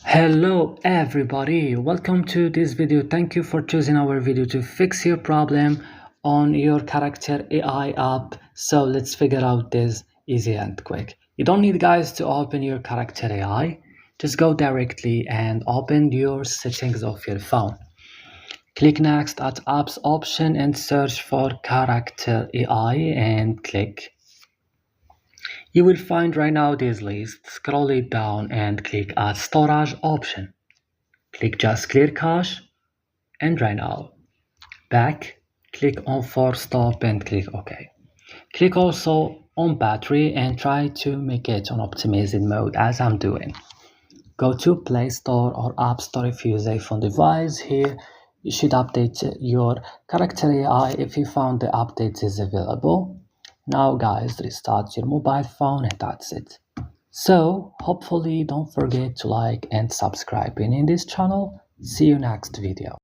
Hello everybody, welcome to this video. Thank you for choosing our video to fix your problem on your Character.AI app. So let's figure out this easy and quick. You don't need guys to open your Character.AI. Just go directly and open your settings of your phone. Click next at apps option and search for Character.AI and click. You will find right now this list. Scroll it down and click at storage option. Click just clear cache and right now back, click on force stop and click OK. Click also on battery and try to make it on optimized mode as I'm doing. Go to Play Store or App Store if you use iPhone device. Here you should update your Character.AI if you found the update is available. Now guys, restart your mobile phone and that's it. So hopefully don't forget to like and subscribe in this channel. See you next video.